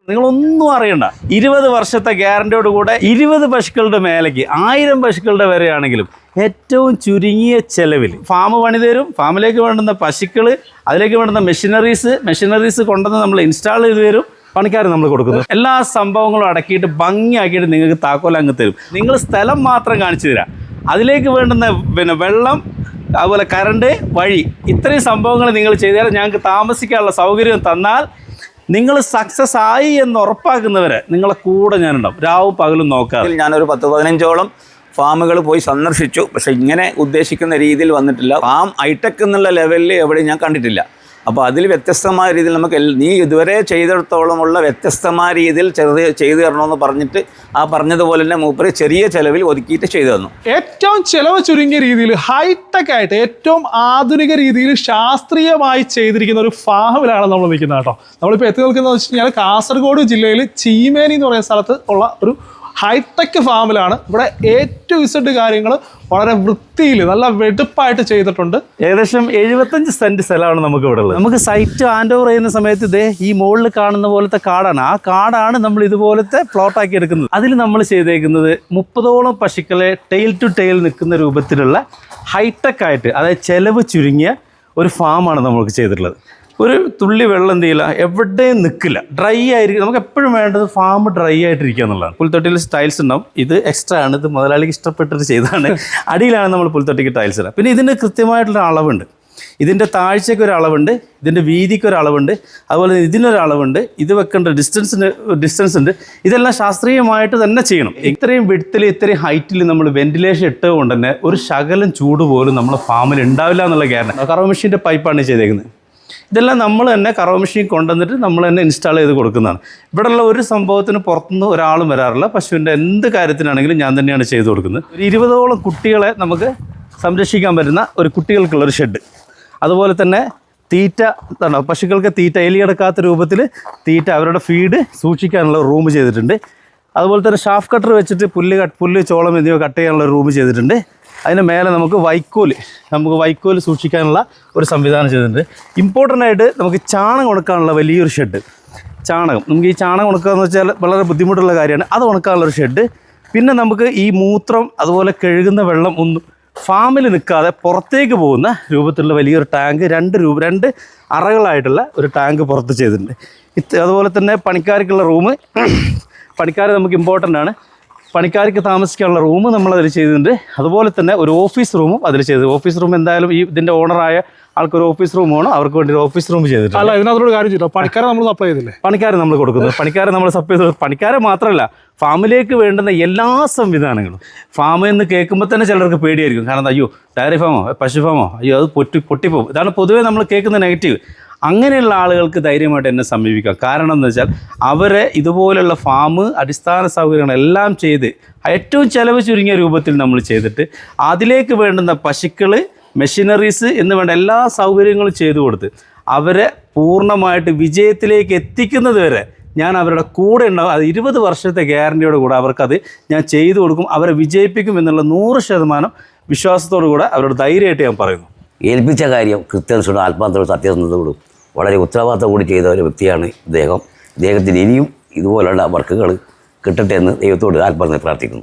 നിങ്ങളൊന്നും അറിയണ്ട. 20 വർഷത്തെ ഗ്യാരണ്ടിയോട് കൂടെ 20 പശുക്കളുടെ മേലേക്ക് 1000 പശുക്കളുടെ വരെയാണെങ്കിലും ഏറ്റവും ചുരുങ്ങിയ ചെലവിൽ ഫാം പണി തരും. ഫാമിലേക്ക് വേണ്ടുന്ന പശുക്കൾ, അതിലേക്ക് വേണ്ടുന്ന മെഷീനറീസ് കൊണ്ടുവന്ന് നമ്മൾ ഇൻസ്റ്റാൾ ചെയ്ത് തരും. പണിക്കാർ നമ്മൾ കൊടുക്കുന്നു. എല്ലാ സംഭവങ്ങളും അടക്കിയിട്ട് ഭംഗിയാക്കിയിട്ട് നിങ്ങൾക്ക് താക്കോൽ അങ്ങ് തരും. നിങ്ങൾ സ്ഥലം മാത്രം കാണിച്ചു തരാം. അതിലേക്ക് വേണ്ടുന്ന വെള്ളം, അതുപോലെ കറണ്ട്, വഴി, ഇത്രയും സംഭവങ്ങൾ നിങ്ങൾ ചെയ്താൽ ഞങ്ങൾക്ക് താമസിക്കാനുള്ള സൗകര്യം തന്നാൽ നിങ്ങൾ സക്സസ് ആയി എന്ന് ഉറപ്പാക്കുന്നവരെ നിങ്ങളെ കൂടെ ഞാനുണ്ടാവും. രാവും പകലും നോക്കാതെ. ഞാനൊരു 10-15ഓളം ഫാമുകൾ പോയി സന്ദർശിച്ചു. പക്ഷേ ഇങ്ങനെ ഉദ്ദേശിക്കുന്ന രീതിയിൽ വന്നിട്ടില്ല. ഫാം ഹൈടെക് എന്നുള്ള ലെവലിൽ എവിടെയും ഞാൻ കണ്ടിട്ടില്ല. അപ്പോൾ അതിൽ വ്യത്യസ്തമായ രീതിയിൽ നമുക്ക് നീ ഇതുവരെ ചെയ്തിടത്തോളമുള്ള വ്യത്യസ്തമായ രീതിയിൽ ചെയ്തു തരണമെന്ന് പറഞ്ഞിട്ട് ആ പറഞ്ഞതുപോലെ തന്നെ മൂപ്പര് ചെറിയ ചിലവിൽ ഒതുക്കിയിട്ട് ചെയ്തു തന്നു. ഏറ്റവും ചിലവ് ചുരുങ്ങിയ രീതിയിൽ ഹൈടെക് ആയിട്ട് ഏറ്റവും ആധുനിക രീതിയിൽ ശാസ്ത്രീയമായി ചെയ്തിരിക്കുന്ന ഒരു ഫാമിലാണ് നമ്മൾ നിൽക്കുന്നത് കേട്ടോ. നമ്മളിപ്പോൾ എത്തി നിൽക്കുന്നത് വെച്ച് കഴിഞ്ഞാൽ കാസർഗോഡ് ജില്ലയിൽ ചീമേനി എന്ന് പറയുന്ന സ്ഥലത്ത് ഉള്ള ഒരു ഹൈടെക് ഫാമിലാണ്. ഇവിടെ ഏറ്റവും ഇസഡ് കാര്യങ്ങൾ വളരെ വൃത്തിയിൽ നല്ല വെടുപ്പായിട്ട് ചെയ്തിട്ടുണ്ട്. ഏകദേശം 75 സെന്റ് സ്ഥലമാണ് നമുക്ക് ഇവിടെ ഉള്ളത്. നമുക്ക് സൈറ്റ് ഹാൻഡ് ഓവർ ചെയ്യുന്ന സമയത്ത് ഇതേ ഈ മുകളിൽ കാണുന്ന പോലത്തെ കാടാണ്. ആ കാടാണ് നമ്മൾ ഇതുപോലത്തെ പ്ലോട്ടാക്കി എടുക്കുന്നത്. അതിൽ നമ്മൾ ചെയ്തേക്കുന്നത് 30ഓളം പശുക്കളെ ടെയിൽ ടു ടെയിൽ നിൽക്കുന്ന രൂപത്തിലുള്ള ഹൈടെക് ആയിട്ട്, അതായത് ചെലവ് ചുരുങ്ങിയ ഒരു ഫാമാണ് നമുക്ക് ചെയ്തിട്ടുള്ളത്. ഒരു തുള്ളി വെള്ളം എന്ത് ചെയ്യില്ല, എവിടെയും നിൽക്കില്ല, ഡ്രൈ ആയിരിക്കും. നമുക്ക് എപ്പോഴും വേണ്ടത് ഫാം ഡ്രൈ ആയിട്ടിരിക്കുക എന്നുള്ളതാണ്. പുൽത്തൊട്ടിയിൽ ടൈൽസ് ഉണ്ടാവും. ഇത് എക്സ്ട്രാ ആണ്, ഇത് മുതലാളിക്ക് ഇഷ്ടപ്പെട്ടിട്ട് ചെയ്തതാണ്. അടിയിലാണ് നമ്മൾ പുൽത്തൊട്ടിക്ക് ടൈൽസ് ഇടുക. പിന്നെ ഇതിൻ്റെ കൃത്യമായിട്ടുള്ള അളവുണ്ട്. ഇതിൻ്റെ താഴ്ചയ്ക്ക് ഒരു അളവുണ്ട്, ഇതിൻ്റെ വീതിക്ക് ഒരു അളവുണ്ട്, അതുപോലെ ഇതിനൊരു അളവുണ്ട്, ഇത് വെക്കേണ്ട ഡിസ്റ്റൻസ് ഉണ്ട്. ഇതെല്ലാം ശാസ്ത്രീയമായിട്ട് തന്നെ ചെയ്യണം. ഇത്രയും വിഡ്ത്തിൽ ഇത്രയും ഹൈറ്റിൽ നമ്മൾ വെന്റിലേഷൻ ഇട്ടത് കൊണ്ട് തന്നെ ഒരു ശകലം ചൂട് പോലും നമ്മുടെ ഫാമിൽ ഉണ്ടാവില്ല എന്നുള്ള കാരണം. കറവ മെഷീൻ്റെ പൈപ്പാണ് ചെയ്തേക്കുന്നത്. ഇതെല്ലാം നമ്മൾ തന്നെ കറവ മെഷീൻ കൊണ്ടുവന്നിട്ട് നമ്മൾ തന്നെ ഇൻസ്റ്റാൾ ചെയ്ത് കൊടുക്കുന്നതാണ്. ഇവിടെയുള്ള ഒരു സംഭവത്തിന് പുറത്തുനിന്ന് ഒരാളും വരാറില്ല. പശുവിൻ്റെ എന്ത് കാര്യത്തിനാണെങ്കിലും ഞാൻ തന്നെയാണ് ചെയ്ത് കൊടുക്കുന്നത്. ഒരു 20ഓളം കുട്ടികളെ നമുക്ക് സംരക്ഷിക്കാൻ പറ്റുന്ന ഒരു കുട്ടികൾക്കുള്ളൊരു ഷെഡ്, അതുപോലെ തന്നെ തീറ്റ, പശുക്കൾക്ക് തീറ്റ എലിയടക്കാത്ത രൂപത്തിൽ തീറ്റ, അവരുടെ ഫീഡ് സൂക്ഷിക്കാനുള്ള റൂം ചെയ്തിട്ടുണ്ട്. അതുപോലെ തന്നെ ഷാഫ് കട്ടർ വെച്ചിട്ട് പുല്ല്, ചോളം എന്നിവ കട്ട് ചെയ്യാനുള്ള റൂം ചെയ്തിട്ടുണ്ട്. അതിന് മേലെ നമുക്ക് വൈക്കോൽ സൂക്ഷിക്കാനുള്ള ഒരു സംവിധാനം ചെയ്തിട്ടുണ്ട്. ഇമ്പോർട്ടൻ്റ് ആയിട്ട് നമുക്ക് ചാണകം ഉണക്കാനുള്ള വലിയൊരു ഷെഡ്. നമുക്ക് ഈ ചാണകം ഉണക്കുക എന്ന് വെച്ചാൽ വളരെ ബുദ്ധിമുട്ടുള്ള കാര്യമാണ്. അത് ഉണക്കാനുള്ളൊരു ഷെഡ്. പിന്നെ നമുക്ക് ഈ മൂത്രം, അതുപോലെ കഴുകുന്ന വെള്ളം ഒന്നും ഫാമിൽ നിൽക്കാതെ പുറത്തേക്ക് പോകുന്ന രൂപത്തിലുള്ള വലിയൊരു ടാങ്ക്, 2 അറകളായിട്ടുള്ള ഒരു ടാങ്ക് പുറത്ത് ചെയ്തിട്ടുണ്ട്. അതുപോലെ തന്നെ പണിക്കാർക്കുള്ള റൂം, പണിക്കാർ നമുക്ക് ഇമ്പോർട്ടൻ്റ് ആണ്. പണിക്കാർക്ക് താമസിക്കാനുള്ള റൂം നമ്മളതിൽ ചെയ്തിട്ടുണ്ട്. അതുപോലെ തന്നെ ഒരു ഓഫീസ് റൂമും അതിൽ ചെയ്തു. ഓഫീസ് റൂം എന്തായാലും ഇതിൻ്റെ ഓണറായ ആൾക്കൊരു ഓഫീസ് റൂം വേണം, അവർക്ക് വേണ്ടി ഒരു ഓഫീസ് റൂം ചെയ്തിട്ടുണ്ട്. അല്ല, ഇതിനകത്തൊരു കാര്യം ചെയ്തോ, പണിക്കാരെ നമ്മൾ സപ്ലൈ ചെയ്തില്ലേ? പണിക്കാരെ നമ്മൾ കൊടുക്കുന്നത്, പണിക്കാരെ നമ്മൾ സപ്ലൈ ചെയ്ത്. പണിക്കാരെ മാത്രമല്ല, ഫാമിലേക്ക് വേണ്ടുന്ന എല്ലാ സംവിധാനങ്ങളും. ഫാം എന്ന് കേൾക്കുമ്പോൾ തന്നെ ചിലർക്ക് പേടിയായിരിക്കും. കാരണം അയ്യോ ഡയറി ഫാമോ പശു ഫാമോ, അയ്യോ അത് പൊട്ടിപ്പോകും. ഇതാണ് പൊതുവേ നമ്മൾ കേൾക്കുന്ന നെഗറ്റീവ്. അങ്ങനെയുള്ള ആളുകൾക്ക് ധൈര്യമായിട്ട് എന്നെ സമീപിക്കാം. കാരണം എന്ന് വെച്ചാൽ അവരെ ഇതുപോലുള്ള ഫാം, അടിസ്ഥാന സൗകര്യങ്ങളെല്ലാം ചെയ്ത് ഏറ്റവും ചിലവ് ചുരുങ്ങിയ രൂപത്തിൽ നമ്മൾ ചെയ്തിട്ട് അതിലേക്ക് വേണ്ടുന്ന പശുക്കൾ, മെഷീനറീസ് എന്ന് വേണ്ട എല്ലാ സൗകര്യങ്ങളും ചെയ്തു കൊടുത്ത് അവരെ പൂർണ്ണമായിട്ട് വിജയത്തിലേക്ക് എത്തിക്കുന്നത് വരെ ഞാൻ അവരുടെ കൂടെ ഉണ്ടാവും. അത് 20 വർഷത്തെ ഗ്യാരണ്ടിയോട് കൂടെ അവർക്കത് ഞാൻ ചെയ്തു കൊടുക്കും, അവരെ വിജയിപ്പിക്കും എന്നുള്ള 100% വിശ്വാസത്തോടു കൂടെ അവരുടെ ധൈര്യമായിട്ട് ഞാൻ പറയുന്നു. ഏൽപ്പിച്ച കാര്യം കൃത്യനിഷ്ഠയോടും ആത്മാർത്ഥത്തോടും സത്യസന്ധതയോടും വളരെ ഉത്തരവാദിത്തം കൂടി ചെയ്ത ഒരു വ്യക്തിയാണ് ഇദ്ദേഹത്തിന് ഇനിയും ഇതുപോലുള്ള വർക്കുകൾ കിട്ടട്ടെ എന്ന് ദൈവത്തോട് ആത്മാർത്ഥമായി പ്രാർത്ഥിക്കുന്നു.